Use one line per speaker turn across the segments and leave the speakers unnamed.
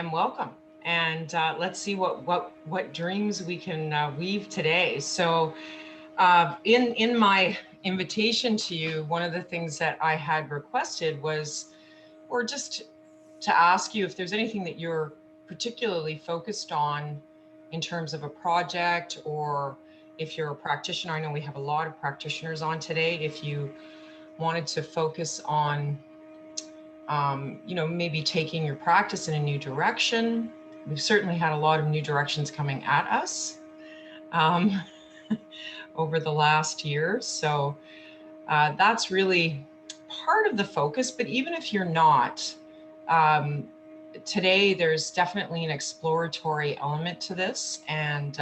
and welcome. And let's see what dreams we can weave today. So, in my invitation to you, one of the things that I had requested was, or just to ask you if there's anything that you're particularly focused on in terms of a project, or if you're a practitioner. I know we have a lot of practitioners on today. If you wanted to focus on maybe taking your practice in a new direction. We've certainly had a lot of new directions coming at us um, over the last year. So that's really part of the focus. But even if you're not, um, today there's definitely an exploratory element to this. And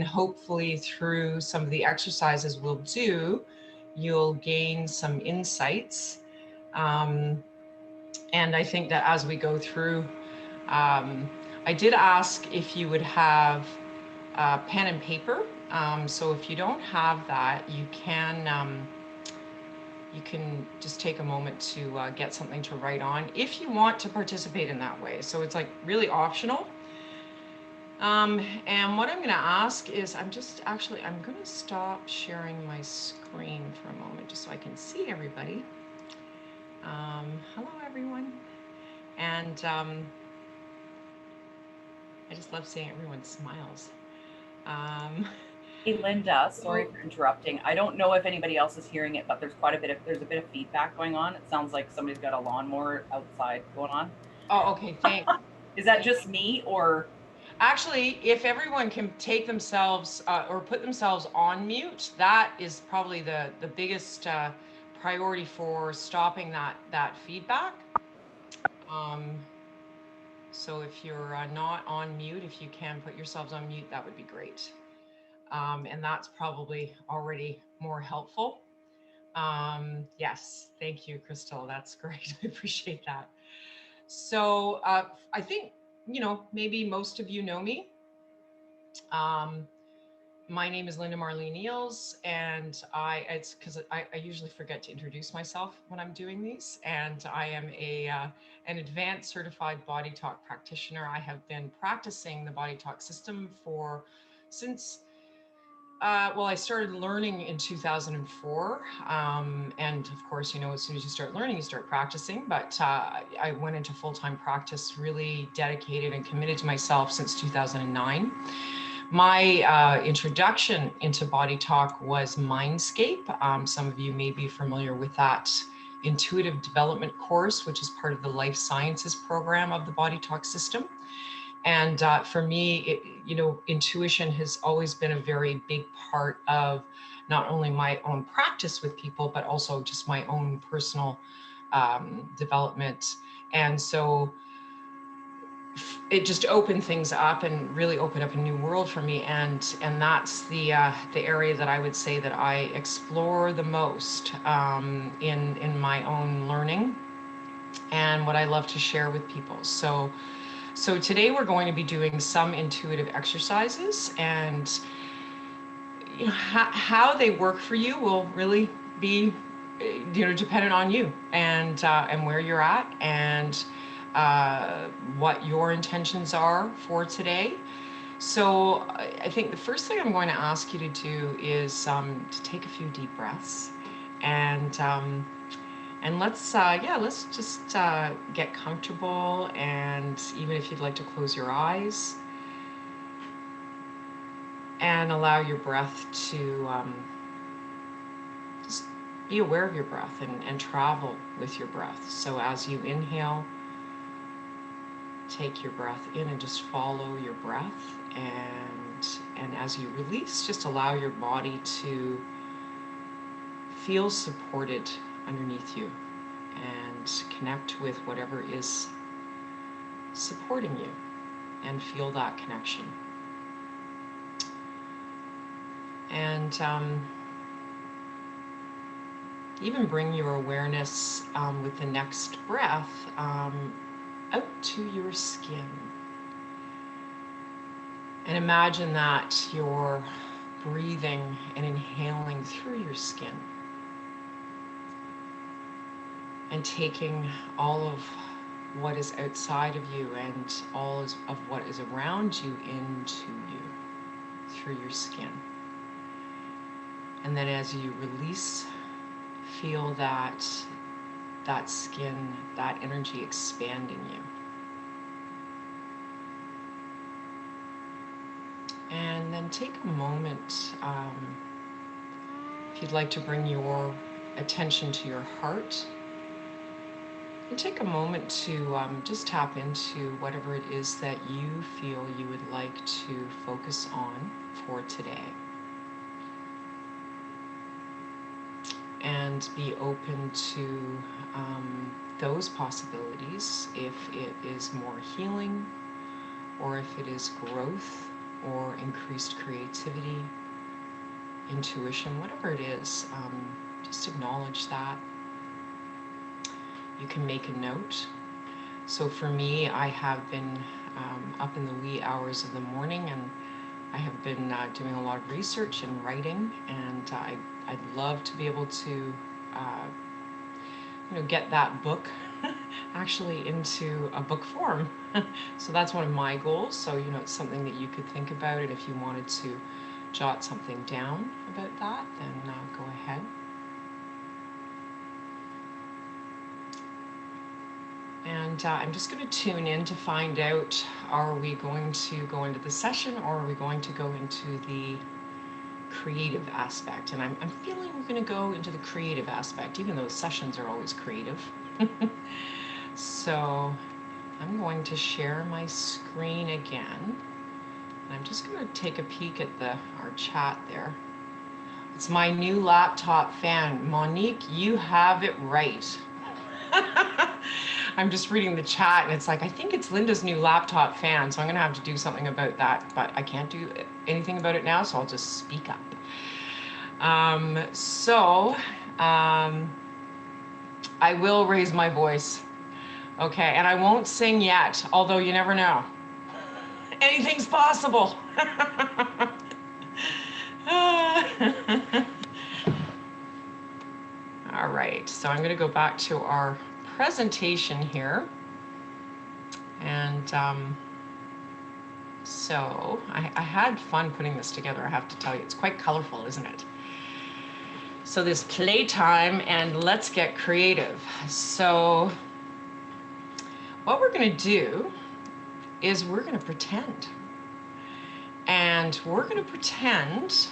hopefully through some of the exercises we'll do, you'll gain some insights. And I think that as we go through, I did ask if you would have pen and paper. So if you don't have that, you can just take a moment to get something to write on if you want to participate in that way. So it's like really optional. And what I'm going to ask is, I'm going to stop sharing my screen for a moment just so I can see everybody. Hello, everyone. And I just love seeing everyone's smiles.
Hey Linda, sorry for interrupting. I don't know if anybody else is hearing it, but there's a bit of feedback going on. It sounds like somebody's got a lawnmower outside going on.
Oh, okay. Thanks.
Is that just me, or?
Actually, if everyone can take themselves or put themselves on mute, that is probably the biggest priority for stopping that feedback. So if you're not on mute, if you can put yourselves on mute, that would be great. And that's probably already more helpful. Yes, thank you, Crystal. That's great. I appreciate that. So I think, maybe most of you know me. My name is Linda Marlene Eels, and it's because I usually forget to introduce myself when I'm doing these. And I am an advanced certified Body Talk practitioner. I have been practicing the Body Talk system since I started learning in 2004. And of course, as soon as you start learning, you start practicing. But I went into full-time practice, really dedicated and committed to myself since 2009. My introduction into Body Talk was Mindscape. Some of you may be familiar with that intuitive development course, which is part of the life sciences program of the Body Talk system. And for me, intuition has always been a very big part of not only my own practice with people, but also just my own personal development. And so it just opened things up and really opened up a new world for me. And that's the area that I would say that I explore the most in my own learning and what I love to share with people. So today we're going to be doing some intuitive exercises, and how they work for you will really be dependent on you and where you're at, and what your intentions are for today. So I think the first thing I'm going to ask you to do is to take a few deep breaths, and let's just get comfortable. And even if you'd like to close your eyes and allow your breath to just be aware of your breath and travel with your breath. So as you inhale, take your breath in and just follow your breath. And as you release, just allow your body to feel supported underneath you and connect with whatever is supporting you and feel that connection. And even bring your awareness with the next breath out to your skin. And imagine that you're breathing and inhaling through your skin and taking all of what is outside of you and all of what is around you into you through your skin. And then as you release, feel that skin, that energy expanding you. And then take a moment, if you'd like to bring your attention to your heart, and take a moment to just tap into whatever it is that you feel you would like to focus on for today. And be open to those possibilities if it is more healing, or if it is growth or increased creativity, intuition, whatever it is, just acknowledge that. You can make a note. So for me, I have been up in the wee hours of the morning, and I have been doing a lot of research and writing, and I'd love to be able to get that book actually into a book form. So that's one of my goals. So it's something that you could think about, and if you wanted to jot something down about that, then go ahead. And I'm just going to tune in to find out, are we going to go into the session, or are we going to go into the creative aspect? And I'm feeling we're going to go into the creative aspect, even though sessions are always creative. So I'm going to share my screen again. And I'm just going to take a peek at our chat there. It's my new laptop fan. Monique, you have it right. I'm just reading the chat, and it's like, I think it's Linda's new laptop fan, so I'm gonna have to do something about that, but I can't do anything about it now, so I'll just speak up. I will raise my voice, okay? And I won't sing yet, although you never know. Anything's possible. All right, so I'm gonna go back to our presentation here. And so I had fun putting this together, I have to tell you. It's quite colorful, isn't it? So this playtime, and let's get creative. So what we're going to do is we're going to pretend. And we're going to pretend,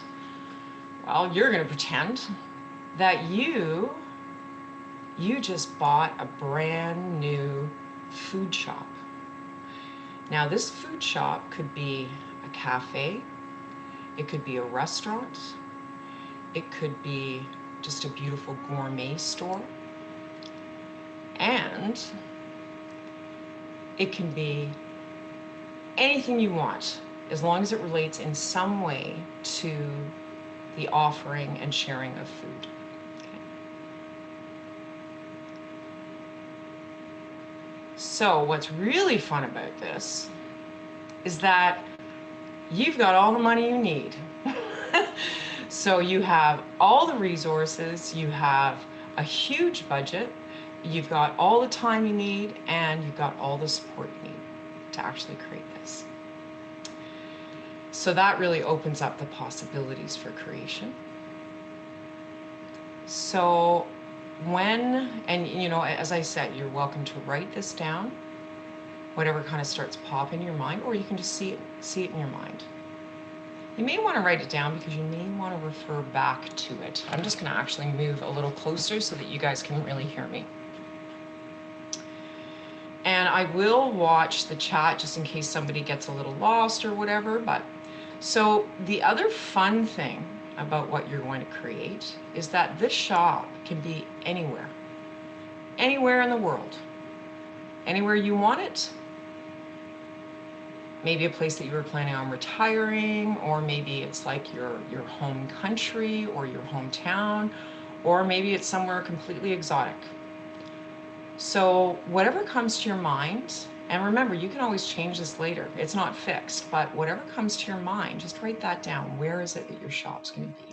well, you're going to pretend that you just bought a brand new food shop. Now, this food shop could be a cafe, it could be a restaurant, it could be just a beautiful gourmet store, and it can be anything you want, as long as it relates in some way to the offering and sharing of food. So what's really fun about this is that you've got all the money you need. So you have all the resources, you have a huge budget, you've got all the time you need, and you've got all the support you need to actually create this. So that really opens up the possibilities for creation. So as I said, you're welcome to write this down, whatever kind of starts popping in your mind, or you can just see it in your mind. You may want to write it down because you may want to refer back to it. I'm just going to actually move a little closer so that you guys can really hear me. And I will watch the chat just in case somebody gets a little lost or whatever. So the other fun thing about what you're going to create is that this shop can be anywhere in the world, anywhere you want it. Maybe a place that you were planning on retiring, or maybe it's like your home country or your hometown, or maybe it's somewhere completely exotic. So whatever comes to your mind, and remember, you can always change this later. It's not fixed, but whatever comes to your mind, just write that down. Where is it that your shop's going to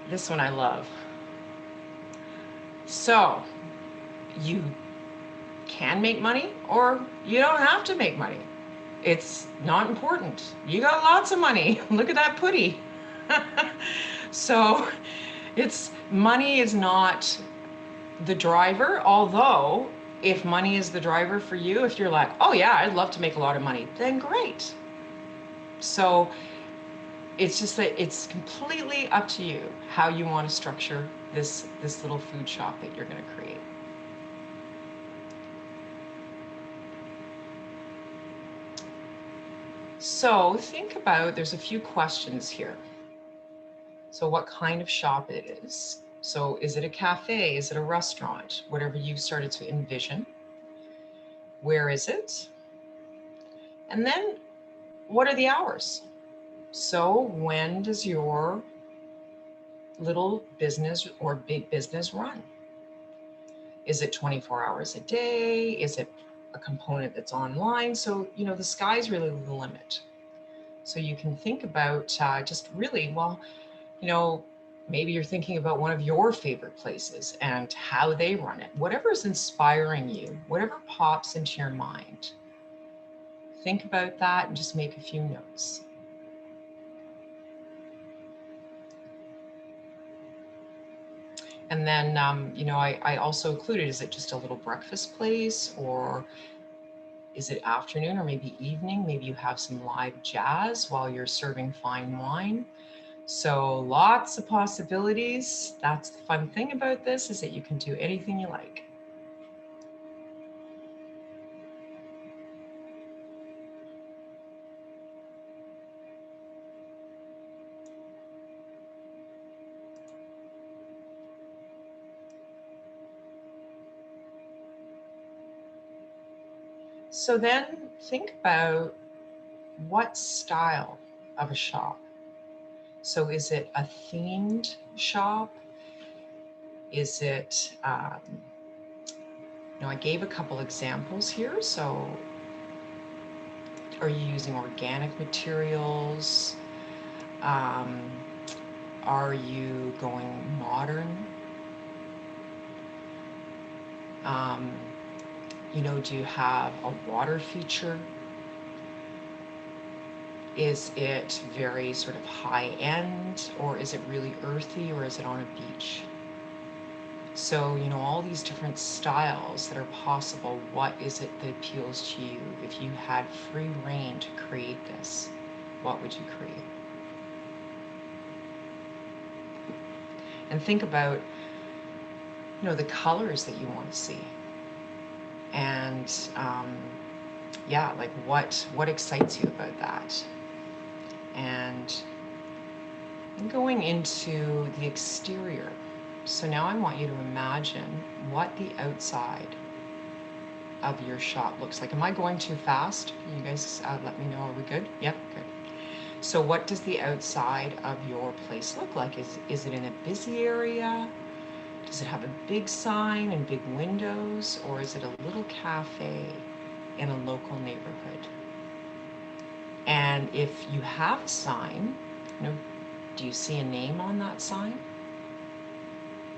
be? This one I love. So you can make money or you don't have to make money. It's not important. You got lots of money. Look at that putty. So it's money is not the driver, although if money is the driver for you, if you're like, oh yeah, I'd love to make a lot of money, then great. So it's just that it's completely up to you how you want to structure this little food shop that you're going to create. So think about, there's a few questions here. So what kind of shop it is. So is it a cafe? Is it a restaurant? Whatever you've started to envision. Where is it? And then what are the hours? So when does your little business or big business run? Is it 24 hours a day? Is it a component that's online? So, you know, the sky's really the limit. So you can think about just really, well, you know, maybe you're thinking about one of your favorite places and how they run it. Whatever is inspiring you, whatever pops into your mind, think about that and just make a few notes. And then, you know, I also included, is it just a little breakfast place, or is it afternoon or maybe evening? Maybe you have some live jazz while you're serving fine wine. So lots of possibilities. That's the fun thing about this, is that you can do anything you like. So then think about what style of a shop. So is it a themed shop? Is it, you know, I gave a couple examples here. So are you using organic materials? Are you going modern? You know, do you have a water feature? Is it very sort of high end, or is it really earthy, or is it on a beach? So, you know, all these different styles that are possible, what is it that appeals to you? If you had free reign to create this, what would you create? And think about, you know, the colors that you want to see. And yeah, like what excites you about that? And going into the exterior. So now I want you to imagine what the outside of your shop looks like. Am I going too fast? You guys let me know. Are we good? Yep, good. So what does the outside of your place look like? Is it in a busy area? Does it have a big sign and big windows? Or is it a little cafe in a local neighborhood? And if you have a sign, you know, do you see a name on that sign?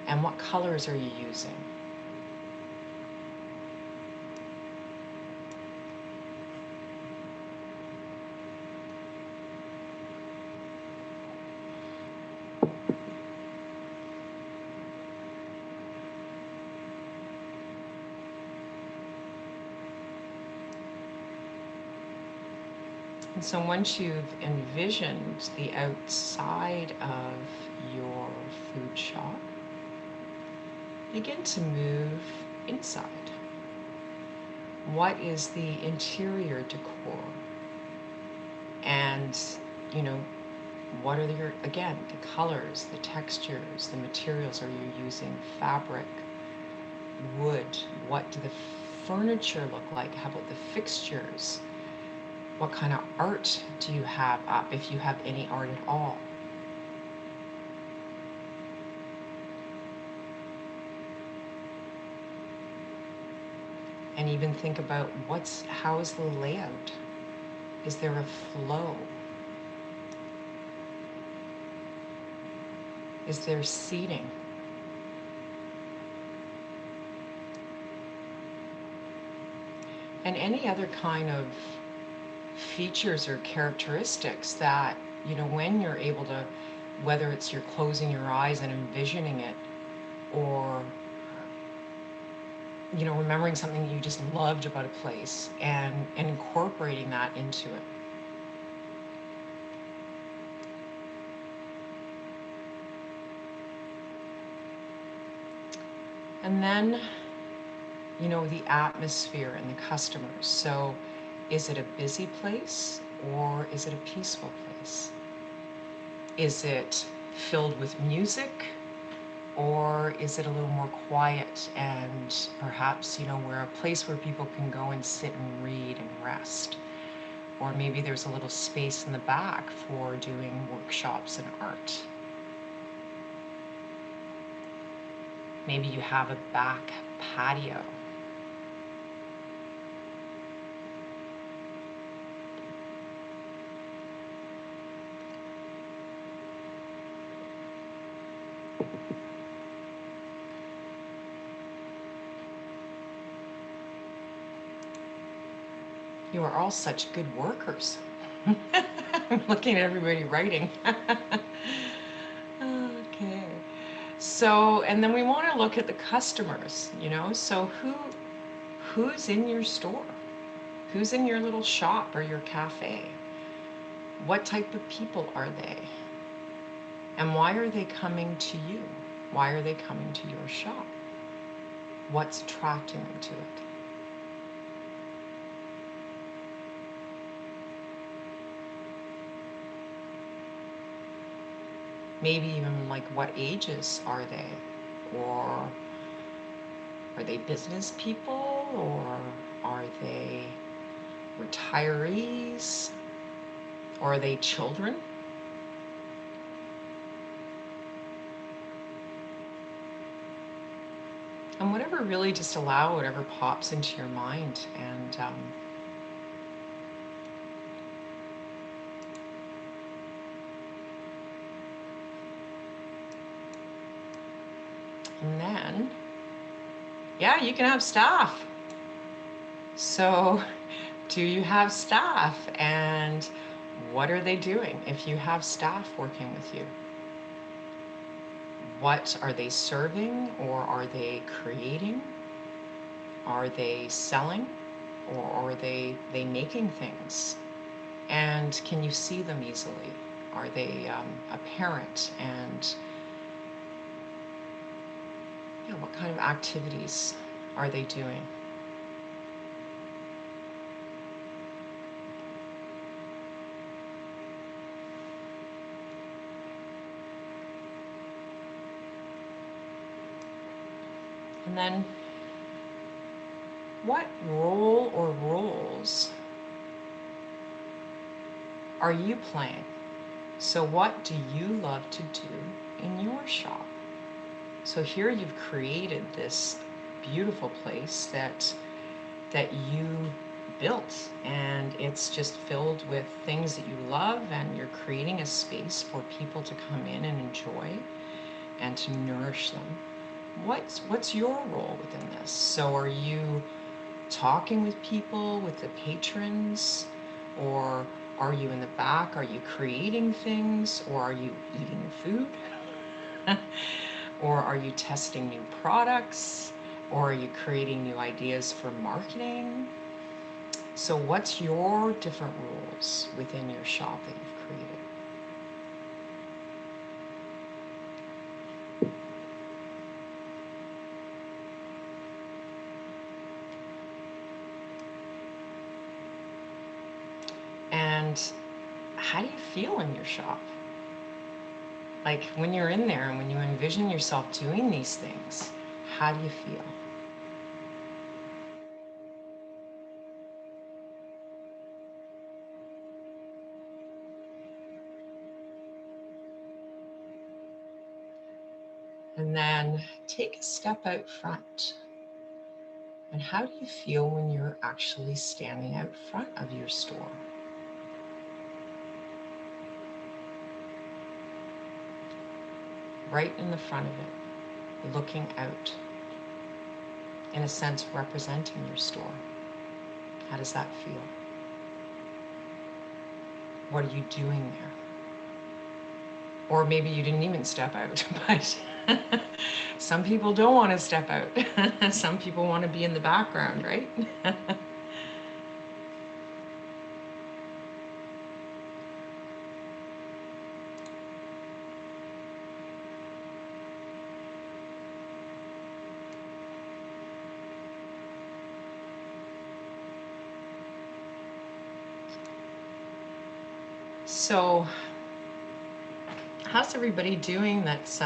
And what colors are you using? And so once you've envisioned the outside of your food shop, begin to move inside. What is the interior decor? And, you know, what are your, again, the colors, the textures, the materials? Are you using fabric, wood? What do the furniture look like? How about the fixtures? What kind of art do you have up, if you have any art at all? And even think about how is the layout? Is there a flow? Is there seating? And any other kind of features or characteristics that, you know, when you're able to, whether it's you're closing your eyes and envisioning it, or, you know, remembering something you just loved about a place and incorporating that into it. And then, you know, the atmosphere and the customers. So is it a busy place or is it a peaceful place? Is it filled with music or is it a little more quiet and perhaps, you know, where a place where people can go and sit and read and rest? Or maybe there's a little space in the back for doing workshops and art. Maybe you have a back patio. You are all such good workers. I'm looking at everybody writing. Okay. So, and then we want to look at the customers, you know, so who's in your store? Who's in your little shop or your cafe? What type of people are they? And why are they coming to you? Why are they coming to your shop? What's attracting them to it? Maybe even like what ages are they? Or are they business people? Or are they retirees? Or are they children? And whatever, really just allow whatever pops into your mind. And then, yeah, you can have staff. So do you have staff? And what are they doing if you have staff working with you? What are they serving, or are they creating? Are they selling, or are they making things? And can you see them easily? Are they apparent? And yeah, what kind of activities are they doing? And then what role or roles are you playing? So what do you love to do in your shop? So here you've created this beautiful place that you built, and it's just filled with things that you love, and you're creating a space for people to come in and enjoy and to nourish them. What's your role within this? So are you talking with people, with the patrons, or are you in the back? Are you creating things, or are you eating food? Or are you testing new products? Or are you creating new ideas for marketing? So what's your different roles within your shop that you've created? And how do you feel in your shop? Like when you're in there and when you envision yourself doing these things, how do you feel? And then take a step out front. And how do you feel when you're actually standing out front of your store? right in the front of it, looking out, in a sense representing your store. How does that feel? What are you doing there? Or maybe you didn't even step out, but some people don't want to step out. Some people want to be in the background, right? So how's everybody doing that's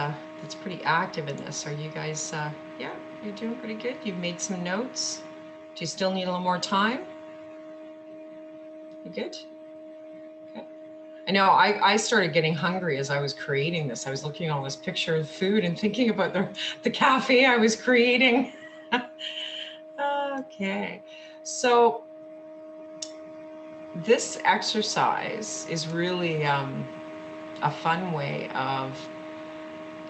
pretty active in this? Are you guys, yeah, you're doing pretty good? You've made some notes? Do you still need a little more time? You good? Okay. I know I started getting hungry as I was creating this. I was looking at all this picture of food and thinking about the cafe I was creating. Okay, so this exercise is really a fun way of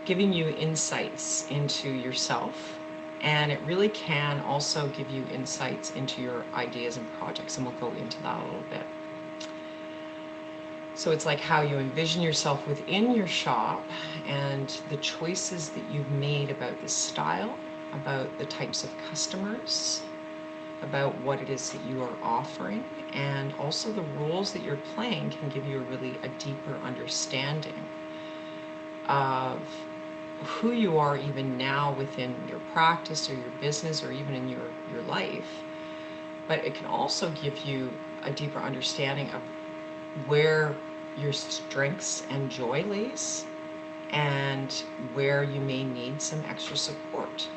giving you insights into yourself, and it really can also give you insights into your ideas and projects, and we'll go into that a little bit. So it's like how you envision yourself within your shop and the choices that you've made about the style, about the types of customers, about what it is that you are offering, and also the roles that you're playing can give you a deeper understanding of who you are even now within your practice or your business or even in your life. But it can also give you a deeper understanding of where your strengths and joy lays and where you may need some extra support.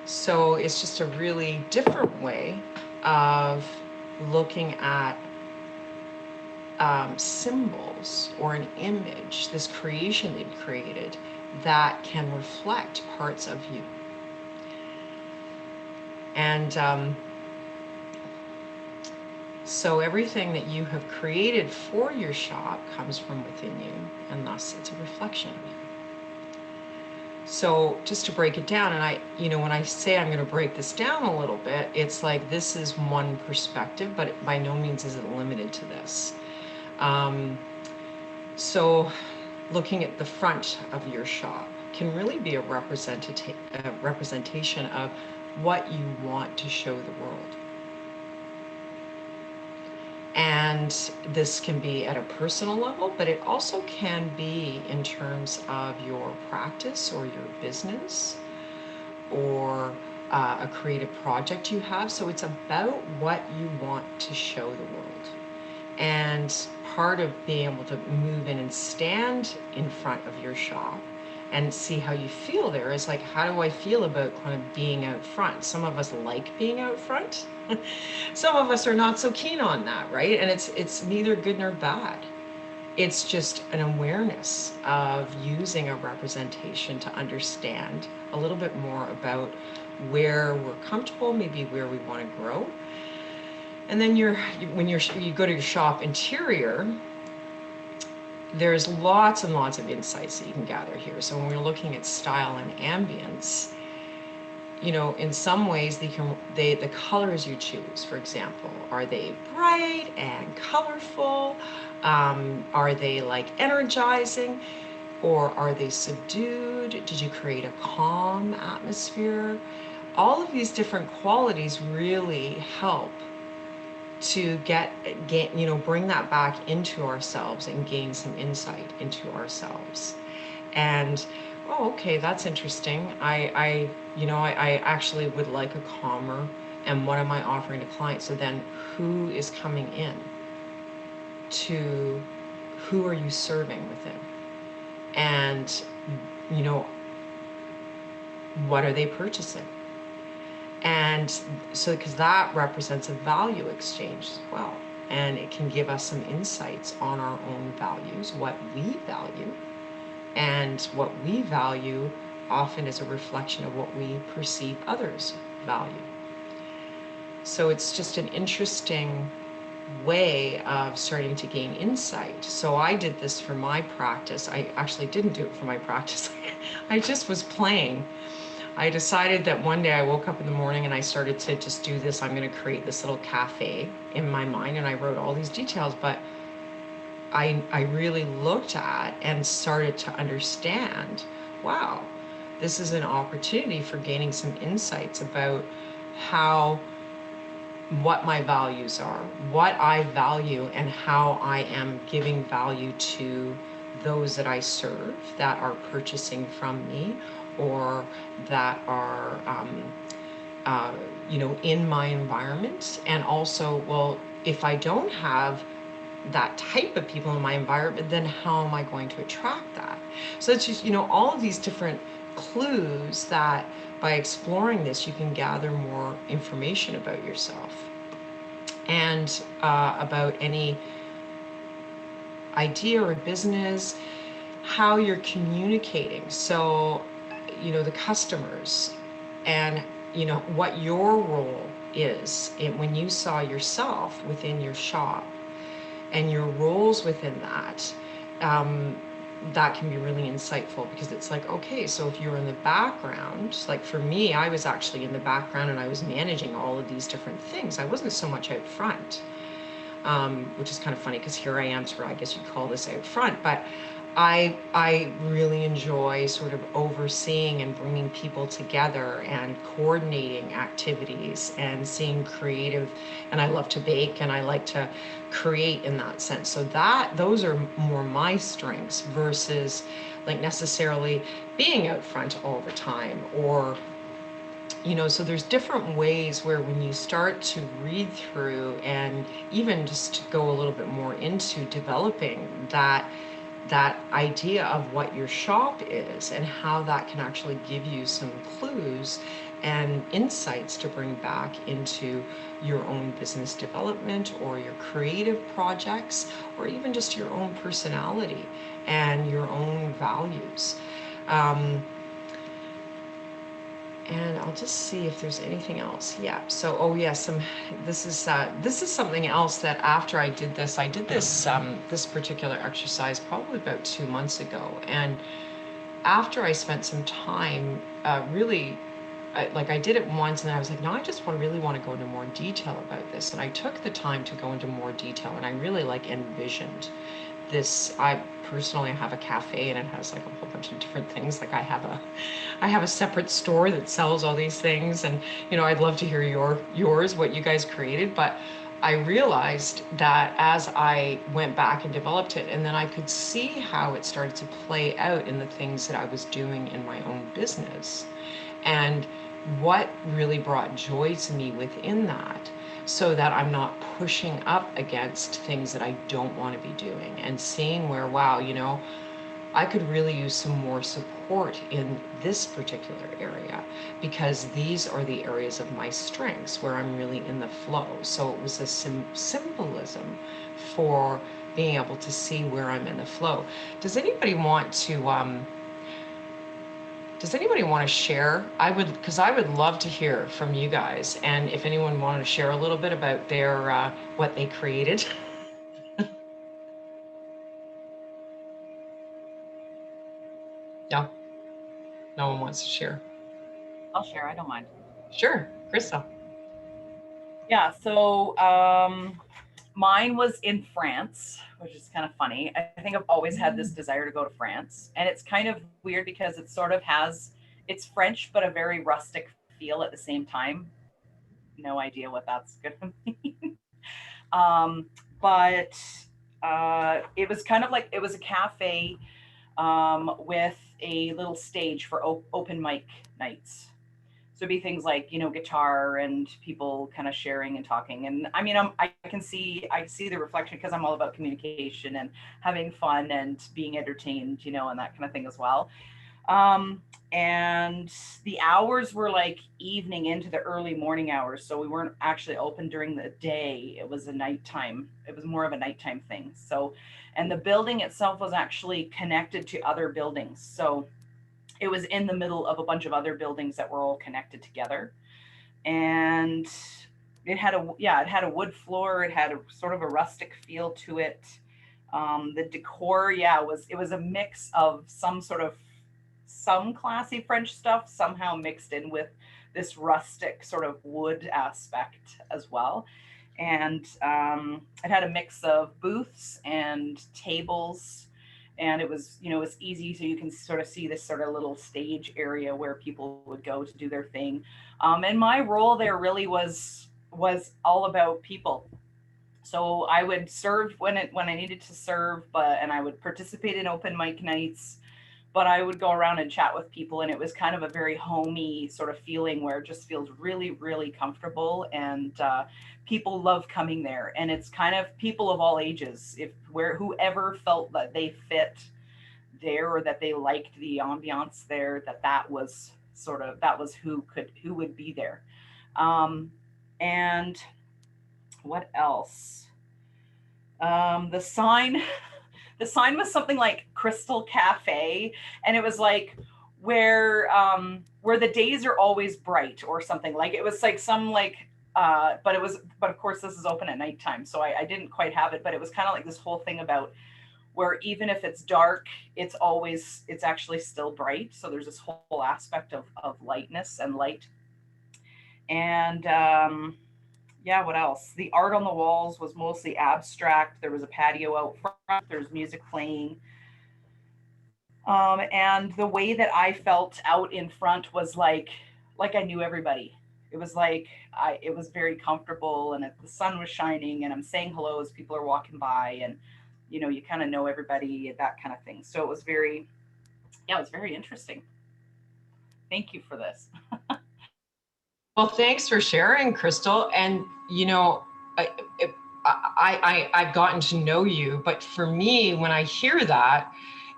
So it's just a really different way of looking at symbols or an image, this creation that you created, that can reflect parts of you. And so everything that you have created for your shop comes from within you, and thus it's a reflection of you. So just to break it down, and when I say I'm going to break this down a little bit, it's like this is one perspective, but it by no means is it limited to this. So looking at the front of your shop can really be a representation of what you want to show the world. And this can be at a personal level, but it also can be in terms of your practice or your business or a creative project you have. So it's about what you want to show the world. And part of being able to move in and stand in front of your shop and see how you feel there is like, how do I feel about kind of being out front? Some of us like being out front. Some of us are not so keen on that, right? And it's neither good nor bad. It's just an awareness of using a representation to understand a little bit more about where we're comfortable, maybe where we want to grow. And then when you go to your shop interior, there's lots and lots of insights that you can gather here. So when we're looking at style and ambience, in some ways the colors you choose, for example, are they bright and colorful? Are they like energizing, or are they subdued? Did you create a calm atmosphere? All of these different qualities really help to bring that back into ourselves and gain some insight into ourselves. And okay, that's interesting. I actually would like a calmer, and what am I offering to clients? So then who is coming in to, who are you serving within? And what are they purchasing? And so, because that represents a value exchange as well. And it can give us some insights on our own values, what we value. And what we value often is a reflection of what we perceive others value. So it's just an interesting way of starting to gain insight. So I did this for my practice. I actually didn't do it for my practice. I just was playing. I decided that one day I woke up in the morning and I started to just do this. I'm going to create this little cafe in my mind, and I wrote all these details, but I really looked at and started to understand, wow, this is an opportunity for gaining some insights about how, what my values are, what I value, and how I am giving value to those that I serve that are purchasing from me, or that are, uh, in my environment. And also, well, if I don't have that type of people in my environment, then how am I going to attract that? So it's just, all of these different clues that by exploring this, you can gather more information about yourself and about any idea or business, how you're communicating. So, the customers, and, what your role is when you saw yourself within your shop and your roles within that. That can be really insightful, because it's like, okay, so if you're in the background, like for me, I was actually in the background and I was managing all of these different things. I wasn't so much out front, which is kind of funny because here I am, sort of, I guess you'd call this out front, but I really enjoy sort of overseeing and bringing people together and coordinating activities and seeing creative, and I love to bake and I like to create in that sense. So those are more my strengths versus like necessarily being out front all the time, or so there's different ways where when you start to read through and even just go a little bit more into developing that idea of what your shop is and how that can actually give you some clues and insights to bring back into your own business development or your creative projects, or even just your own personality and your own values. And I'll just see if there's anything else. Yeah. So, oh yeah, this is something else that after I did this, this particular exercise probably about 2 months ago. And after I spent some time, really, I did it once, and I was like, no, I just really want to go into more detail about this. And I took the time to go into more detail, and I really envisioned this. I personally have a cafe, and it has like a whole bunch of different things. Like I have a separate store that sells all these things, and I'd love to hear yours, what you guys created. But I realized that as I went back and developed it, and then I could see how it started to play out in the things that I was doing in my own business, and what really brought joy to me within that, so that I'm not pushing up against things that I don't want to be doing, and seeing where, wow, I could really use some more support in this particular area, because these are the areas of my strengths where I'm really in the flow. So it was a symbolism for being able to see where I'm in the flow. Does anybody want to share? Because I would love to hear from you guys, and if anyone wanted to share a little bit about their what they created. Yeah, no one wants to share.
I'll share. I don't mind.
Sure, Krista.
Yeah. So mine was in France, which is kind of funny. I think I've always had this desire to go to France, and it's kind of weird because it sort of has, it's French but a very rustic feel at the same time. No idea what that's going to mean. But it was kind of like, it was a cafe with a little stage for open mic nights. So it'd be things like, guitar and people kind of sharing and talking. And I mean, I see the reflection, because I'm all about communication and having fun and being entertained, and that kind of thing as well. And the hours were like evening into the early morning hours. So we weren't actually open during the day. It was more of a nighttime thing. So, and the building itself was actually connected to other buildings. So it was in the middle of a bunch of other buildings that were all connected together. And it had a, yeah, it had a wood floor. It had a sort of a rustic feel to it. The decor, yeah, it was a mix of some classy French stuff somehow mixed in with this rustic sort of wood aspect as well. And it had a mix of booths and tables, and it was, you know, it was easy, so you can sort of see this sort of little stage area where people would go to do their thing. And my role there really was all about people. So I would serve when I needed to serve, but and I would participate in open mic nights, but I would go around and chat with people, and it was kind of a very homey sort of feeling where it just feels really, really comfortable, and people love coming there, and it's kind of people of all ages. If where whoever felt that they fit there or that they liked the ambiance there, that was sort of that was who would be there, um, and what else? The sign, the sign was something like Crystal Cafe, and it was like where the days are always bright or something. Like it was like some like but it was, but of course this is open at nighttime, so I didn't quite have it, but it was kind of like this whole thing about where even if it's dark, it's actually still bright. So there's this whole aspect of lightness and light. And yeah, what else? The art on the walls was mostly abstract. There was a patio out front. There's music playing. And the way that I felt out in front was like I knew everybody. It was like it was very comfortable, and the sun was shining, and I'm saying hello as people are walking by, and you know, you kind of know everybody, that kind of thing. So it was very, yeah, it was very interesting. Thank you for this.
Well, thanks for sharing, Crystal. And you know, I, I've gotten to know you, but for me, when I hear that,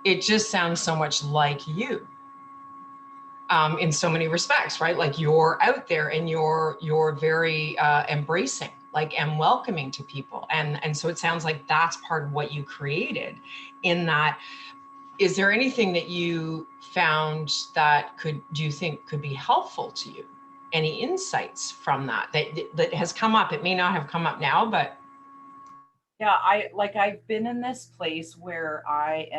it just sounds so much like you, in so many respects, right? Like you're out there and you're very embracing, like, and welcoming to people, and so it sounds like that's part of what you created. In that, is there anything that you found that do you think could be helpful to you? Any insights from that has come up? It may not have come up now, but
Yeah, I've been in this place where I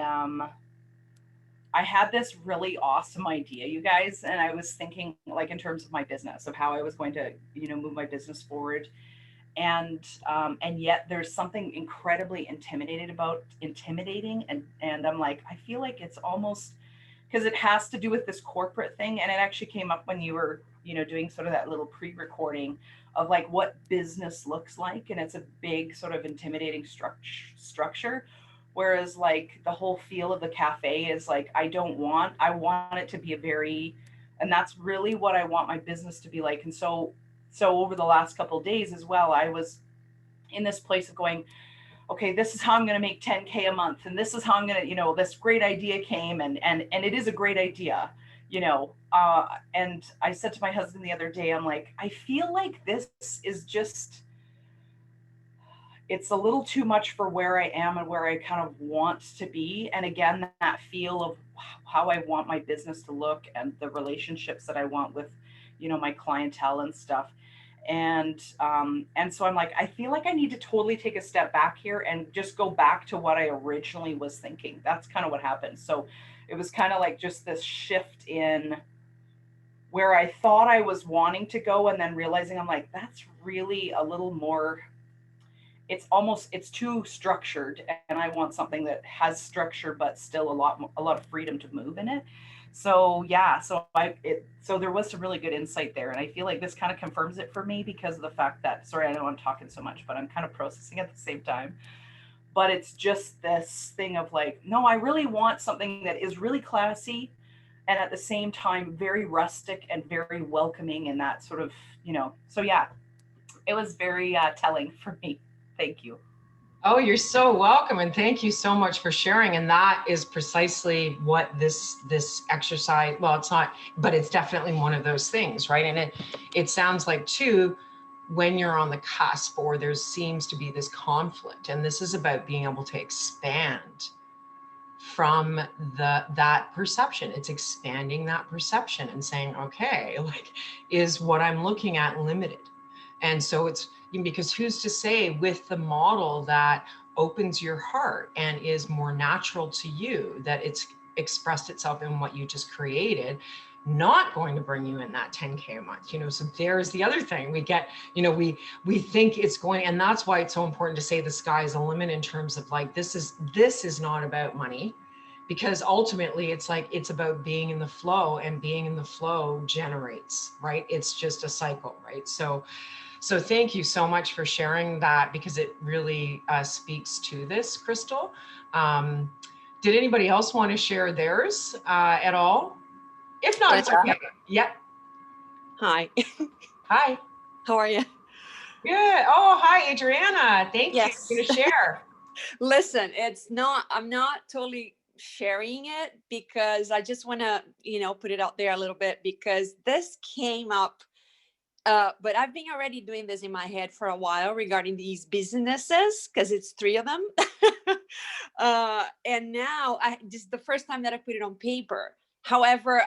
had this really awesome idea, you guys, and I was thinking like in terms of my business, of how I was going to, you know, move my business forward. And yet there's something incredibly intimidating, and I'm like, I feel like it's almost because it has to do with this corporate thing, and it actually came up when you were, you know, doing sort of that little pre-recording of like what business looks like, and it's a big sort of intimidating structure, whereas like the whole feel of the cafe is like I want it to be a very, and that's really what I want my business to be like. And so over the last couple of days as well, I was in this place of going, okay, this is how I'm going to make 10K a month, and this is how I'm going to, you know, this great idea came, and it is a great idea, you know. And I said to my husband the other day, I'm like, I feel like this is just, it's a little too much for where I am and where I kind of want to be. And again, that feel of how I want my business to look and the relationships that I want with, you know, my clientele and stuff. And so I'm like, I feel like I need to totally take a step back here and just go back to what I originally was thinking. That's kind of what happened. So it was kind of like just this shift in where I thought I was wanting to go, and then realizing I'm like, that's really a little more, it's too structured, and I want something that has structure but still a lot of freedom to move in it. So yeah, so there was some really good insight there, and I feel like this kind of confirms it for me because of the fact that, sorry, I know I'm talking so much, but I'm kind of processing at the same time. But it's just this thing of like, no, I really want something that is really classy and at the same time very rustic and very welcoming, and that sort of, you know. So yeah, it was very telling for me. Thank you.
oh, you're so welcome, and thank you so much for sharing. And that is precisely what this exercise, well, it's not, but it's definitely one of those things, right? And it sounds like too, when you're on the cusp or there seems to be this conflict, and this is about being able to expand from that perception. It's expanding that perception and saying, okay, like, is what I'm looking at limited? And so it's because who's to say with the model that opens your heart and is more natural to you, that it's expressed itself in what you just created, not going to bring you in that 10K a month, so there's the other thing we get, we think it's going, and that's why it's so important to say the sky is the limit in terms of like, this is not about money, because ultimately it's like, it's about being in the flow, and being in the flow generates, right? It's just a cycle, right? So thank you so much for sharing that, because it really speaks to this, Crystal. Did anybody else want to share theirs at all? If not, it's okay. Yeah.
Hi.
Hi.
How are you?
Good. Oh, hi, Adriana. Thank you for going to share.
Listen, I'm not totally sharing it because I just want to, put it out there a little bit, because this came up. But I've been already doing this in my head for a while regarding these businesses, because it's 3 of them. And now this is the first time that I put it on paper. However,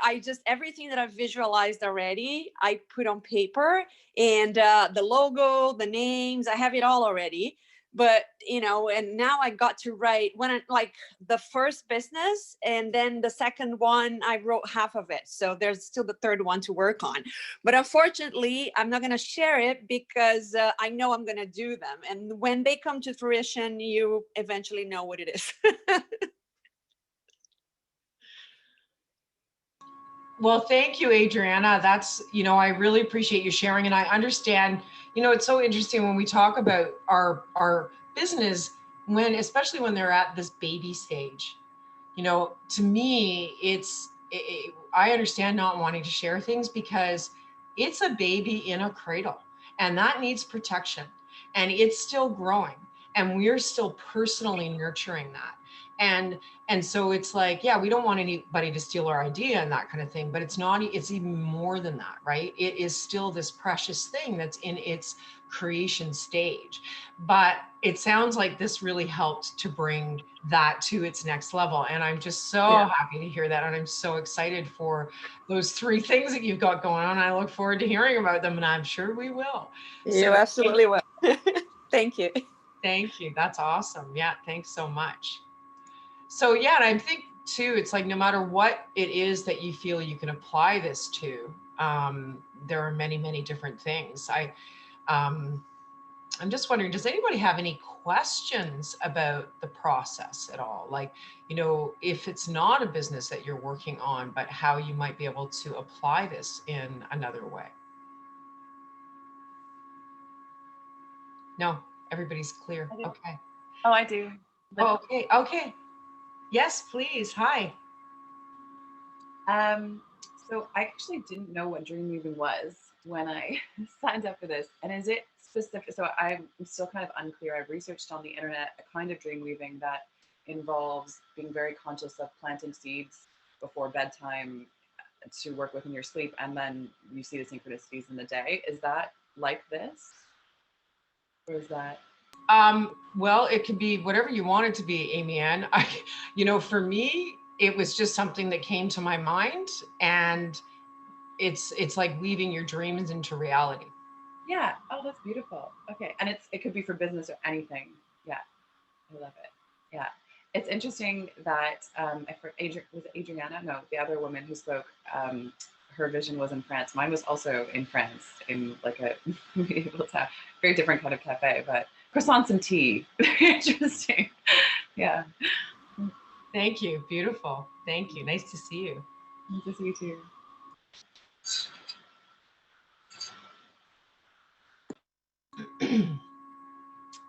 everything that I've visualized already, I put on paper, and the logo, the names, I have it all already. But, and now I got to write like the first business, and then the second one, I wrote half of it. So there's still the third one to work on. But unfortunately, I'm not going to share it because I know I'm going to do them. And when they come to fruition, you eventually know what it is.
Well, thank you, Adriana. That's, I really appreciate you sharing. And I understand, it's so interesting when we talk about our business, especially when they're at this baby stage, to me, I understand not wanting to share things, because it's a baby in a cradle, and that needs protection, and it's still growing, and we're still personally nurturing that. And so it's like, yeah, we don't want anybody to steal our idea and that kind of thing, but it's even more than that, right? It is still this precious thing that's in its creation stage. But it sounds like this really helped to bring that to its next level. And I'm just so happy to hear that. And I'm so excited for those 3 things that you've got going on. I look forward to hearing about them, and I'm sure we will.
You absolutely will. Thank you.
Thank you. That's awesome. Yeah, thanks so much. So yeah, and I think too, it's like, no matter what it is that you feel you can apply this to, there are many, many different things. I'm just wondering, does anybody have any questions about the process at all? Like, if it's not a business that you're working on, but how you might be able to apply this in another way? No, everybody's clear. Okay.
Oh, I do.
Oh, okay. Okay. Yes, please. Hi.
So I actually didn't know what dream weaving was when I signed up for this. And is it specific? So I'm still kind of unclear. I've researched on the internet a kind of dream weaving that involves being very conscious of planting seeds before bedtime to work within your sleep, and then you see the synchronicities in the day. Is that like this? Or is that?
Well, it could be whatever you want it to be, Amy Ann. For me, it was just something that came to my mind, and it's like weaving your dreams into reality.
Yeah. Oh, that's beautiful. Okay. And it could be for business or anything. Yeah. I love it. Yeah. It's interesting that was it Adriana? No, the other woman who spoke, her vision was in France. Mine was also in France, in like a very different kind of cafe, but croissants and tea. Very interesting. Yeah.
Thank you. Beautiful. Thank you. Nice to see you.
Nice to see you too.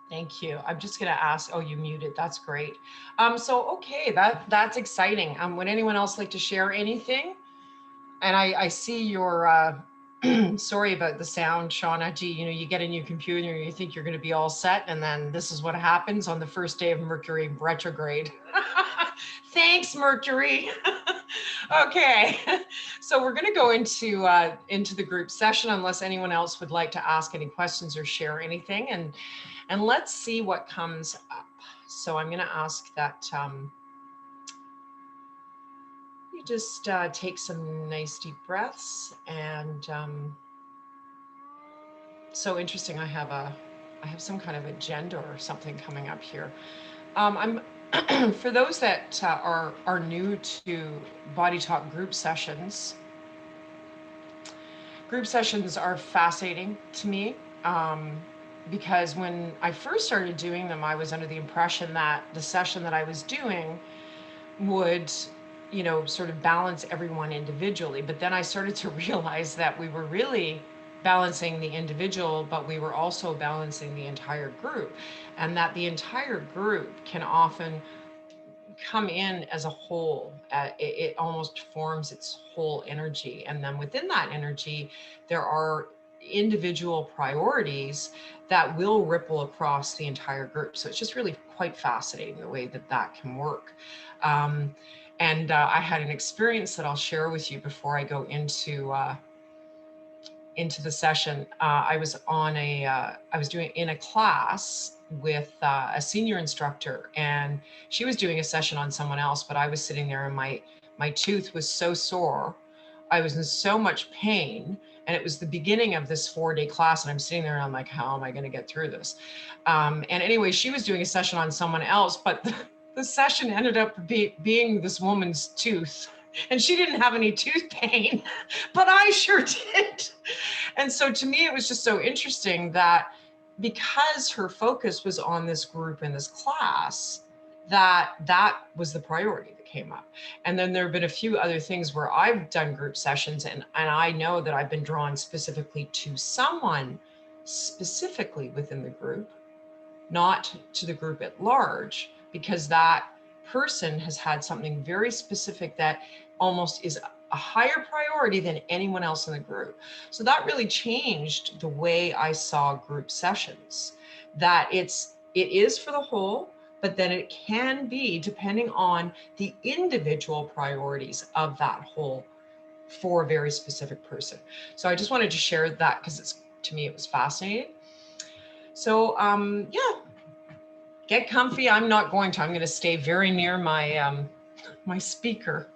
Thank you. I'm just going to ask, oh, you muted. That's great. So, okay, that's exciting. Would anyone else like to share anything? And I see your, sorry about the sound, Shauna. Gee, you get a new computer and you think you're going to be all set. And then this is what happens on the first day of Mercury retrograde. Thanks, Mercury. Okay, so we're going to go into the group session unless anyone else would like to ask any questions or share anything, and let's see what comes up. So I'm going to ask that you just take some nice deep breaths, and so interesting. I have some kind of agenda or something coming up here. I'm for those that are new to Body Talk group sessions. Group sessions are fascinating to me, because when I first started doing them, I was under the impression that the session that I was doing would, sort of balance everyone individually. But then I started to realize that we were really balancing the individual, but we were also balancing the entire group, and that the entire group can often come in as a whole. It almost forms its whole energy. And then within that energy, there are individual priorities that will ripple across the entire group. So it's just really quite fascinating the way that that can work. And I had an experience that I'll share with you before I go into the session. I was doing in a class with a senior instructor, and she was doing a session on someone else, but I was sitting there and my tooth was so sore. I was in so much pain, and it was the beginning of this 4-day class, and I'm sitting there and I'm like, how am I going to get through this? And anyway, she was doing a session on someone else, but the session ended up being this woman's tooth. And she didn't have any tooth pain, but I sure did. And so to me, it was just so interesting that because her focus was on this group in this class, that was the priority that came up. And then there have been a few other things where I've done group sessions, and I know that I've been drawn specifically to someone specifically within the group, not to the group at large, because that person has had something very specific that almost is a higher priority than anyone else in the group. So that really changed the way I saw group sessions, that it is for the whole, but then it can be depending on the individual priorities of that whole for a very specific person. So I just wanted to share that because to me, it was fascinating. So yeah, get comfy. I'm going to stay very near my my speaker.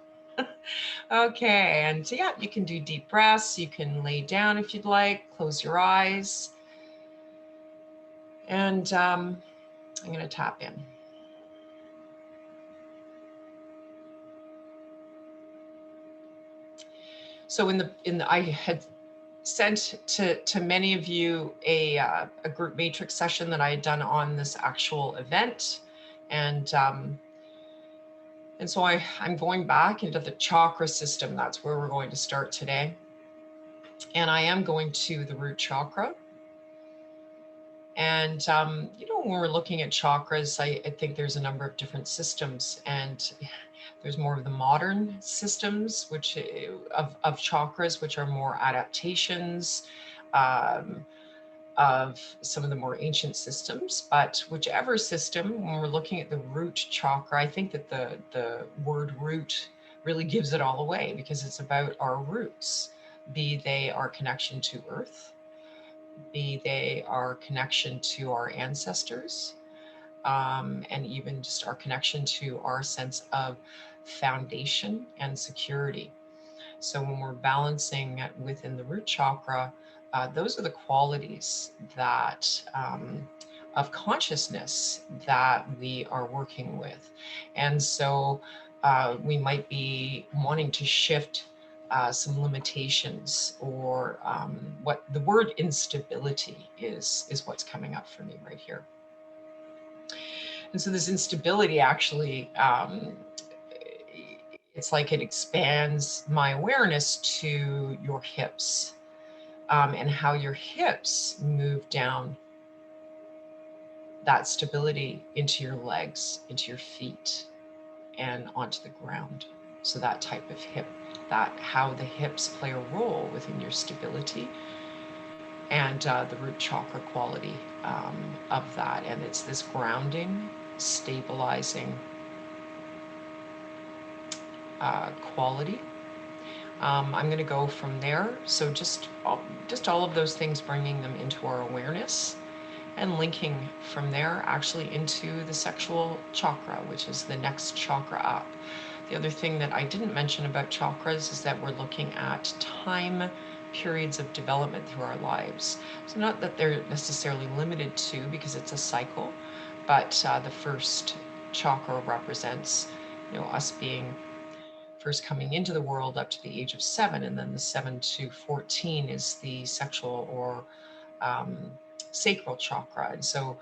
Okay, and so yeah, you can do deep breaths. You can lay down if you'd like, close your eyes. And I'm going to tap in. So I had sent to many of you a group matrix session that I had done on this actual event, and so I'm going back into the chakra system. That's where we're going to start today. And I am going to the root chakra. And, when we're looking at chakras, I think there's a number of different systems, and there's more of the modern systems, which of chakras, which are more adaptations of some of the more ancient systems. But whichever system, when we're looking at the root chakra, I think that the word root really gives it all away, because it's about our roots, be they our connection to earth, be they our connection to our ancestors, and even just our connection to our sense of foundation and security. So when we're balancing within the root chakra, those are the qualities that of consciousness that we are working with. And so we might be wanting to shift some limitations, or what the word instability is what's coming up for me right here. And so this instability actually, it's like it expands my awareness to your hips, and how your hips move down that stability into your legs, into your feet, and onto the ground. So that type of hip, how the hips play a role within your stability, and the root chakra quality of that. And it's this grounding, stabilizing quality. I'm going to go from there. So just all of those things, bringing them into our awareness, and linking from there actually into the sexual chakra, which is the next chakra up. The other thing that I didn't mention about chakras is that we're looking at time periods of development through our lives. So not that they're necessarily limited to, because it's a cycle, but the first chakra represents, us being first coming into the world up to the age of 7, and then the 7 to 14 is the sexual or sacral chakra. And so,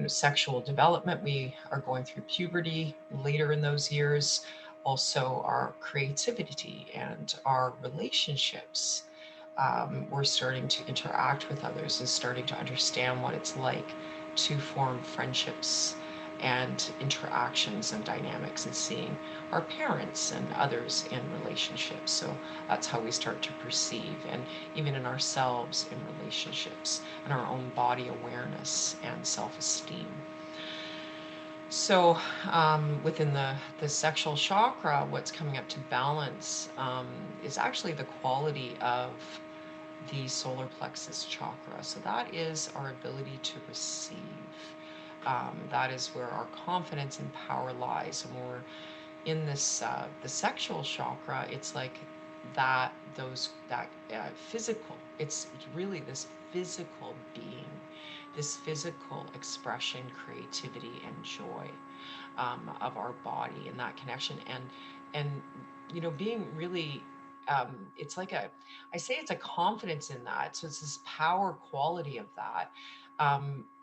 sexual development, we are going through puberty later in those years. Also, our creativity and our relationships. We're starting to interact with others and starting to understand what it's like to form friendships and interactions and dynamics, and seeing our parents and others in relationships. So that's how we start to perceive, and even in ourselves in relationships, and our own body awareness and self-esteem. So within the sexual chakra, what's coming up to balance is actually the quality of the solar plexus chakra. So that is our ability to receive. That is where our confidence and power lies. And when we're in this, the sexual chakra, it's like that physical. It's really this physical being, this physical expression, creativity, and joy of our body, and that connection, and being really. It's like I say it's a confidence in that. So it's this power quality of that.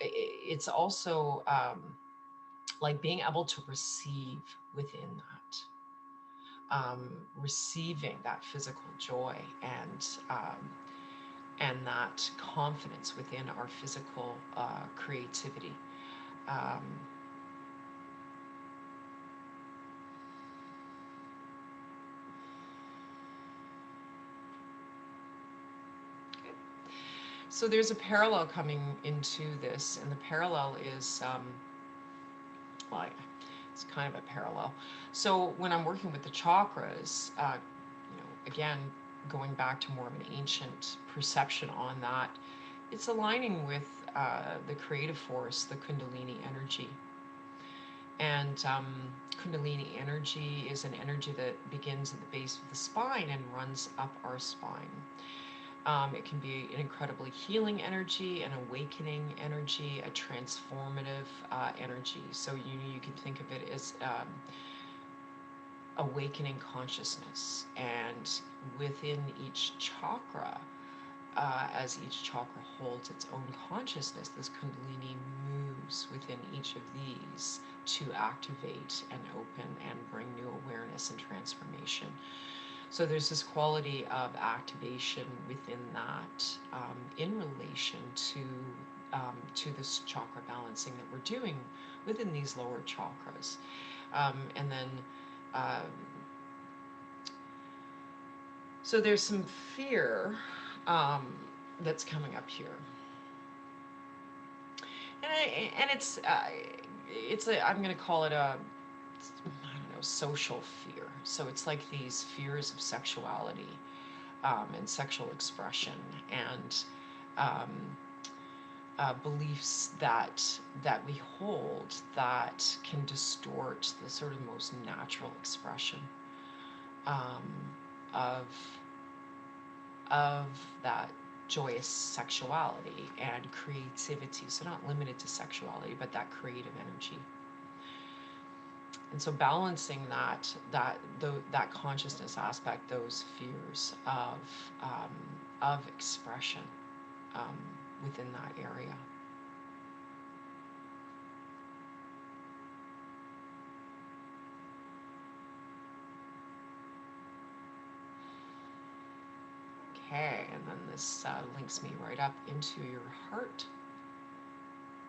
It's also like being able to receive within that, receiving that physical joy and that confidence within our physical creativity. Um, So there's a parallel coming into this, and the parallel is, well, it's kind of a parallel. So when I'm working with the chakras, again, going back to more of an ancient perception on that, it's aligning with the creative force, the Kundalini energy. And Kundalini energy is an energy that begins at the base of the spine and runs up our spine. It can be an incredibly healing energy, an awakening energy, a transformative energy. So you can think of it as awakening consciousness. And within each chakra, as each chakra holds its own consciousness, this Kundalini moves within each of these to activate and open and bring new awareness and transformation. So there's this quality of activation within that, in relation to this chakra balancing that we're doing within these lower chakras. And then so there's some fear that's coming up here, and it's I'm going to call it a, I don't know, social fear. So it's like these fears of sexuality and sexual expression, and beliefs that we hold that can distort the sort of most natural expression of that joyous sexuality and creativity. So not limited to sexuality, but that creative energy. And so balancing that consciousness aspect, those fears of expression within that area. Okay, and then this links me right up into your heart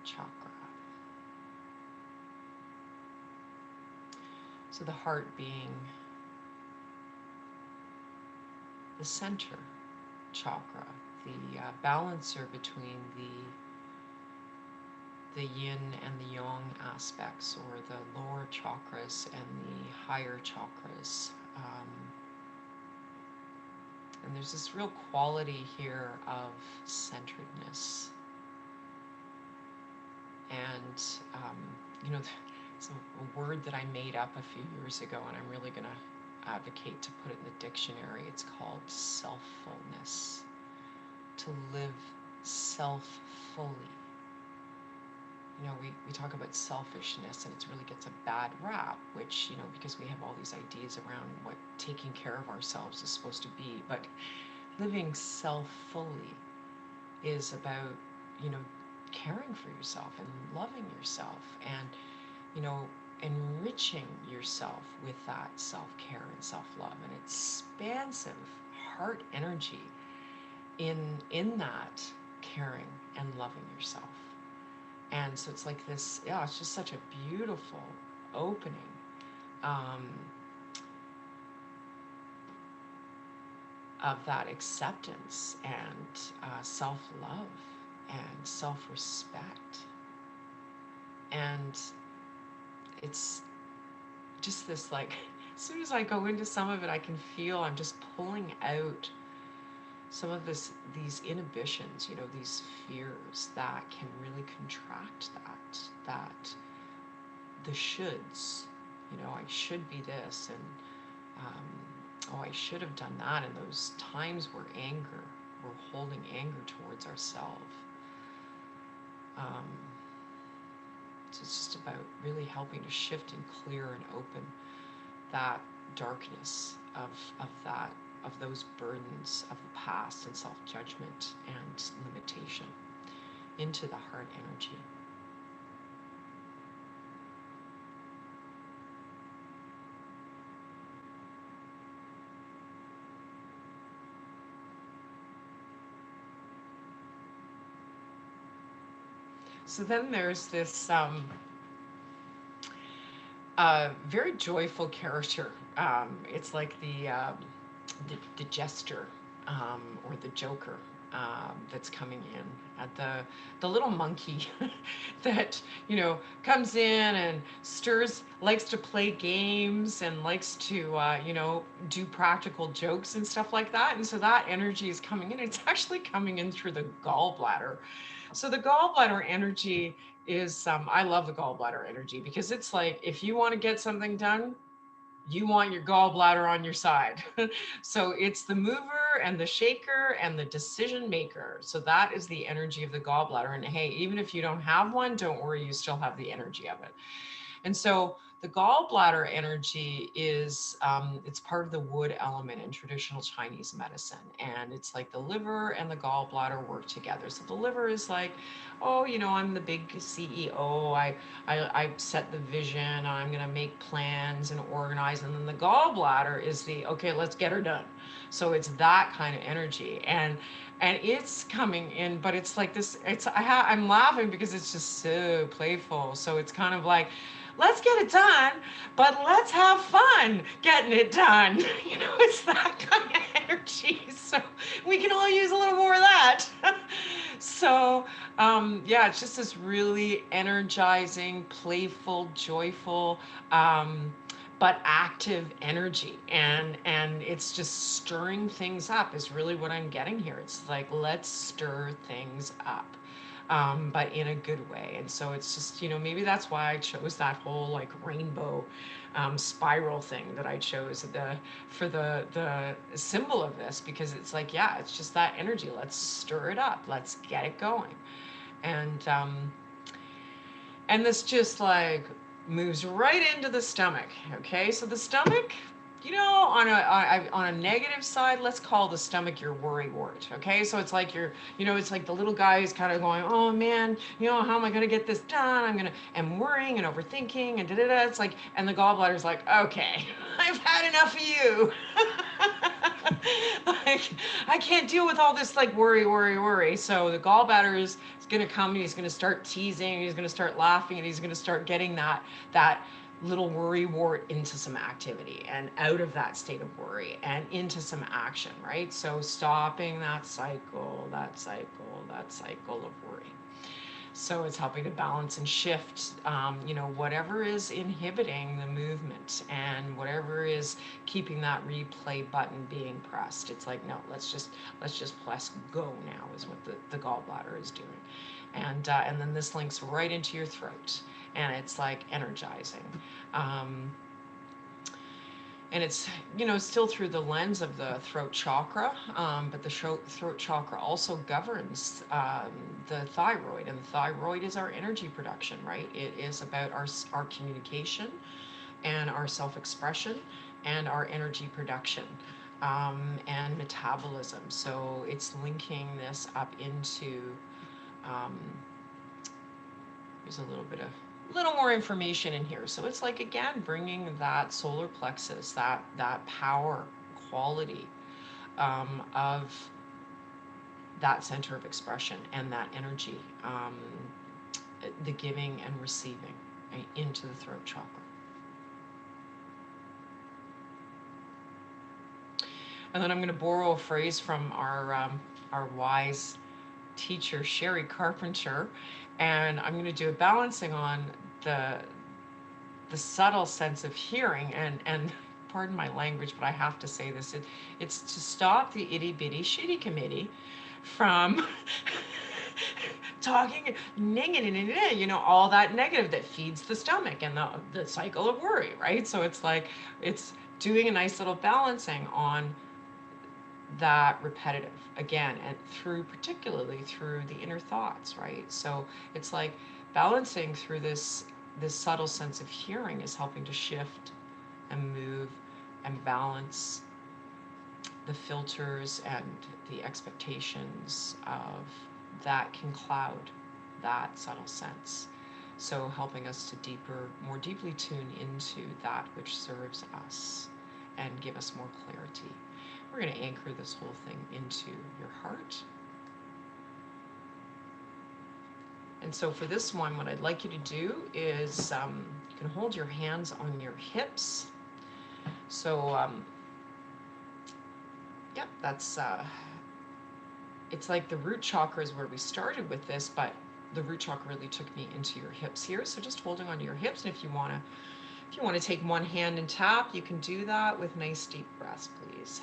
chakra. So the heart being the center chakra, the balancer between the yin and the yang aspects, or the lower chakras and the higher chakras. And there's this real quality here of centeredness. And, it's a word that I made up a few years ago, and I'm really going to advocate to put it in the dictionary. It's called selffulness. to live self fully. You know, we talk about selfishness and it really gets a bad rap, which, you know, because we have all these ideas around what taking care of ourselves is supposed to be. But living self fully is about, you know, caring for yourself and loving yourself and, you know, enriching yourself with that self-care and self-love and expansive heart energy in that caring and loving yourself. And so it's like this, yeah, it's just such a beautiful opening of that acceptance and self-love and self-respect. And it's just this, like, as soon as I go into some of it, I can feel I'm just pulling out some of these inhibitions, you know, these fears that can really contract that the shoulds, you know, I should be this, and oh, I should have done that, and those times where we're holding anger towards ourselves. So it's just about really helping to shift and clear and open that darkness of those burdens of the past and self-judgment and limitation into the heart energy. So then there's this very joyful character. It's like the jester or the joker that's coming in at the little monkey that, you know, comes in and likes to play games and likes to you know, do practical jokes and stuff like that. And so that energy is coming in. It's actually coming in through the gallbladder. So the gallbladder energy is I love the gallbladder energy because it's like, if you want to get something done, you want your gallbladder on your side. So it's the mover and the shaker and the decision maker. So that is the energy of the gallbladder. And hey, even if you don't have one, don't worry, you still have the energy of it. And so the gallbladder energy is, it's part of the wood element in traditional Chinese medicine. And it's like the liver and the gallbladder work together. So the liver is like, oh, you know, I'm the big CEO. I set the vision. I'm going to make plans and organize. And then the gallbladder is the, okay, let's get her done. So it's that kind of energy. And it's coming in, but it's like this, I'm laughing because it's just so playful. So it's kind of like, let's get it done, but let's have fun getting it done. You know, it's that kind of energy. So we can all use a little more of that. So yeah, it's just this really energizing, playful, joyful, but active energy. And it's just stirring things up is really what I'm getting here. It's like, let's stir things up. But in a good way. And so it's just, you know, maybe that's why I chose that whole like rainbow spiral thing that I chose for the symbol of this, because it's like, yeah, it's just that energy. Let's stir it up. Let's get it going. And this just like moves right into the stomach. Okay, so the stomach, you know, on a negative side, let's call the stomach your worry wart. Okay, so it's like you know, it's like the little guy is kind of going, oh man, you know, how am I gonna get this done? I'm worrying and overthinking and da-da-da. It's like, and the gallbladder's like, okay, I've had enough of you. Like, I can't deal with all this like worry. So the gallbladder is gonna come and he's gonna start teasing, and he's gonna start laughing, and he's gonna start getting that little worry wart into some activity and out of that state of worry and into some action, right? So stopping that cycle of worry. So it's helping to balance and shift, you know, whatever is inhibiting the movement and whatever is keeping that replay button being pressed. It's like, no, let's just press go now is what the gallbladder is doing. And then this links right into your throat. And it's like energizing. And it's, still through the lens of the throat chakra, but the throat chakra also governs the thyroid, and the thyroid is our energy production, right? It is about our communication and our self-expression and our energy production, and metabolism. So it's linking this up into, there's a little more information in here. So it's like, again, bringing that solar plexus, that power quality, of that center of expression and that energy, the giving and receiving, right, into the throat chakra. And then I'm going to borrow a phrase from our wise teacher, Sherry Carpenter, and I'm going to do a balancing on the subtle sense of hearing, and pardon my language, but I have to say this, it's to stop the itty bitty shitty committee from talking, all that negative that feeds the stomach and the cycle of worry, right? So it's like, it's doing a nice little balancing on that repetitive again, and particularly through the inner thoughts, right? So it's like balancing through this subtle sense of hearing is helping to shift and move and balance the filters and the expectations of that can cloud that subtle sense. So helping us to more deeply tune into that which serves us and give us more clarity. We're going to anchor this whole thing into your heart. And so for this one, what I'd like you to do is, you can hold your hands on your hips. So, yep, that's, it's like the root chakra is where we started with this, but the root chakra really took me into your hips here. So just holding onto your hips. And if you want to take one hand and tap, you can do that with nice deep breaths, please.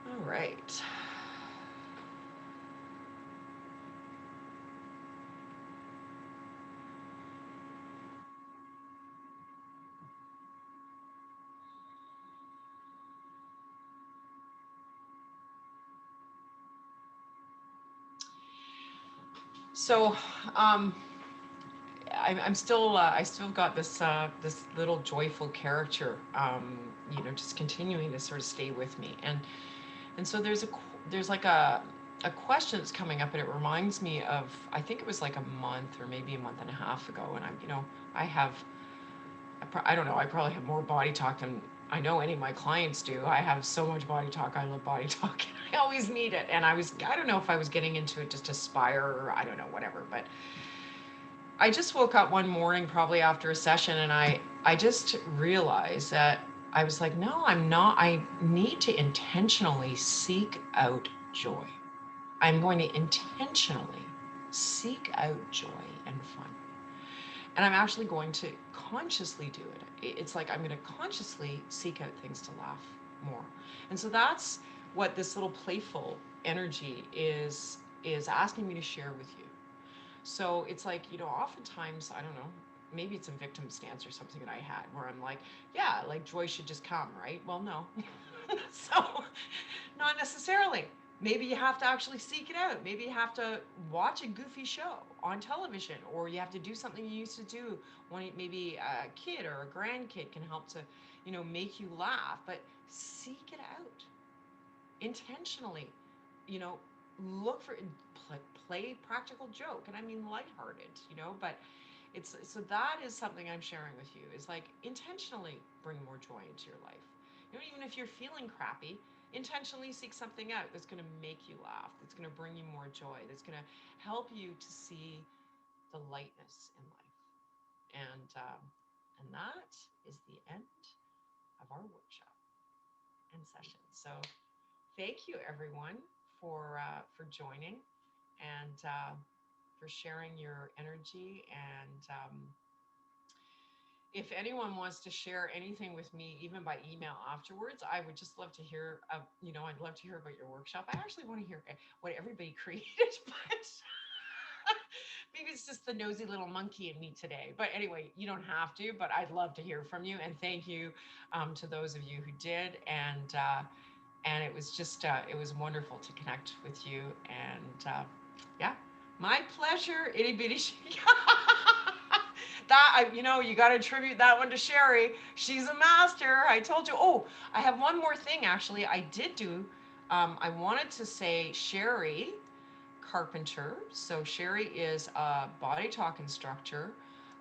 All right. So, I'm still, I still got this little joyful character, just continuing to sort of stay with me, and so there's like a question that's coming up, and it reminds me of, I think it was like a month or maybe a month and a half ago, and I don't know, I probably have more body talk than I know any of my clients do. I have so much body talk. I love body talk. I always need it, and I don't know if I was getting into it just to aspire, or I don't know, whatever, but I just woke up one morning, probably after a session, and I just realized that I was like, no, I'm not. I need to intentionally seek out joy. I'm going to intentionally seek out joy and fun. And I'm actually going to consciously do it. It's like I'm going to consciously seek out things to laugh more. And so that's what this little playful energy is asking me to share with you. So it's like, oftentimes, I don't know, maybe it's a victim stance or something that I had where I'm like, yeah, like joy should just come, right? Well, no. So not necessarily. Maybe you have to actually seek it out. Maybe you have to watch a goofy show on television, or you have to do something you used to do when maybe a kid or a grandkid can help to, make you laugh, but seek it out intentionally, you know, look for, play practical joke, and I mean lighthearted, but so that is something I'm sharing with you, is like intentionally bring more joy into your life. Even if you're feeling crappy, intentionally seek something out that's going to make you laugh, that's going to bring you more joy, that's going to help you to see the lightness in life. And that is the end of our workshop and session. So thank you everyone for joining and for sharing your energy. And if anyone wants to share anything with me, even by email afterwards, I would just love to hear, I'd love to hear about your workshop. I actually want to hear what everybody created, but maybe it's just the nosy little monkey in me today. But anyway, you don't have to, but I'd love to hear from you. And thank you to those of you who did. And it was just, it was wonderful to connect with you. And yeah, my pleasure. Itty bitty. That, you got to attribute that one to Sherry. She's a master. I told you. Oh, I have one more thing, actually. I did do, I wanted to say Sherry Carpenter. So Sherry is a body talk instructor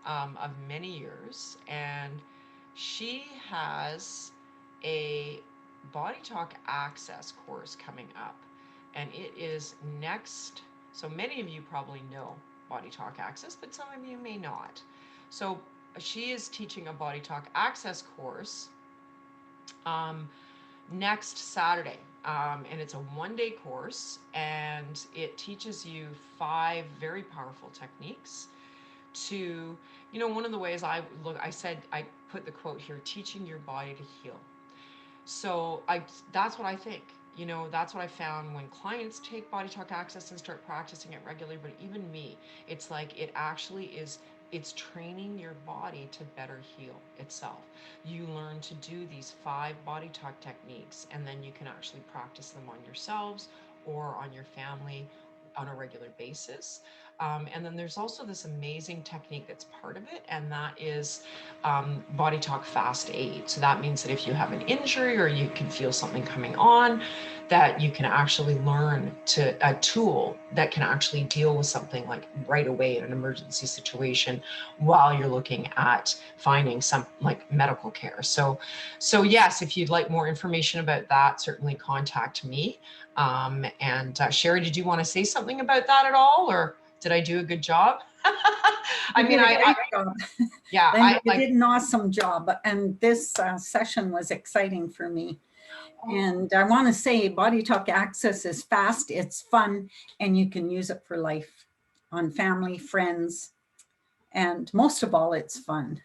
of many years, and she has a body talk access course coming up, and it is next. So many of you probably know body talk access, but some of you may not. So she is teaching a body talk access course next Saturday. And it's a one-day course, and it teaches you 5 very powerful techniques to, one of the ways I put the quote here, teaching your body to heal. So that's what I think. That's what I found when clients take body talk access and start practicing it regularly, but even me, it's like it actually is, it's training your body to better heal itself. You learn to do these 5 body talk techniques, and then you can actually practice them on yourselves or on your family on a regular basis. And then there's also this amazing technique that's part of it, and that is body talk fast aid. So that means that if you have an injury or you can feel something coming on, that you can actually learn a tool that can actually deal with something like right away in an emergency situation while you're looking at finding some like medical care. So yes, if you'd like more information about that, certainly contact me. And Sherry, did you want to say something about that at all, or did I do a good job?
You did a great job.
Yeah,
Linda, you did an awesome job. And this session was exciting for me. And I want to say Body Talk Access is fast, it's fun, and you can use it for life on family, friends, and most of all, it's fun.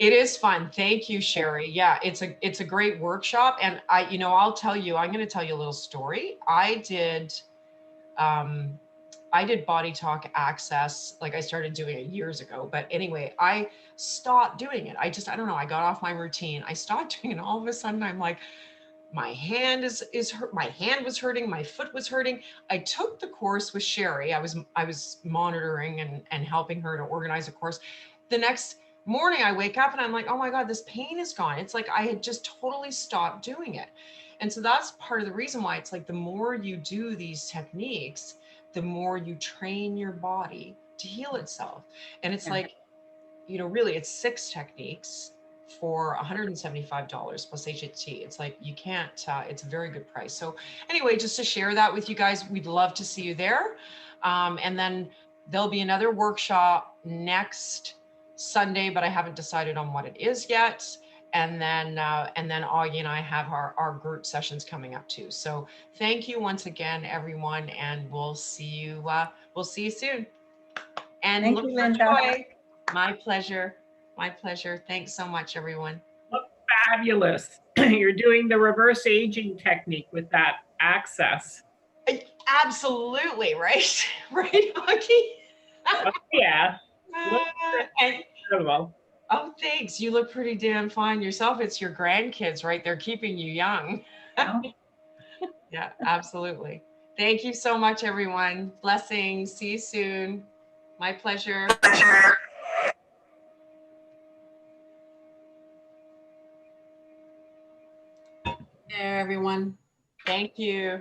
It is fun. Thank you, Sherry. Yeah, it's a great workshop. And I'll tell you, I'm going to tell you a little story. I did body talk access, like I started doing it years ago, but anyway, I stopped doing it. I don't know, I got off my routine. I stopped doing it. All of a sudden I'm like, my hand is hurt. My hand was hurting. My foot was hurting. I took the course with Sherry. I was monitoring and helping her to organize a course. The next morning I wake up and I'm like, oh my God, this pain is gone. It's like I had just totally stopped doing it. And so that's part of the reason why it's like the more you do these techniques, the more you train your body to heal itself. And it's like, really it's 6 techniques for $175 plus HST. It's like, you can't, it's a very good price. So anyway, just to share that with you guys, we'd love to see you there. And then there'll be another workshop next Sunday, but I haven't decided on what it is yet. And then Augie and I have our group sessions coming up too. So thank you once again, everyone, and we'll see you soon. And
Thank
look
you,
for
Linda.
joy. My pleasure. My pleasure. Thanks so much, everyone.
Look fabulous. You're doing the reverse aging technique with that access.
Absolutely, right? Right, Augie?
Oh, yeah.
And
Incredible.
oh, thanks. You look pretty damn fine yourself. It's your grandkids, right? They're keeping you young. Yeah, absolutely. Thank you so much, everyone. Blessings. See you soon. My pleasure.
Everyone.
Thank you.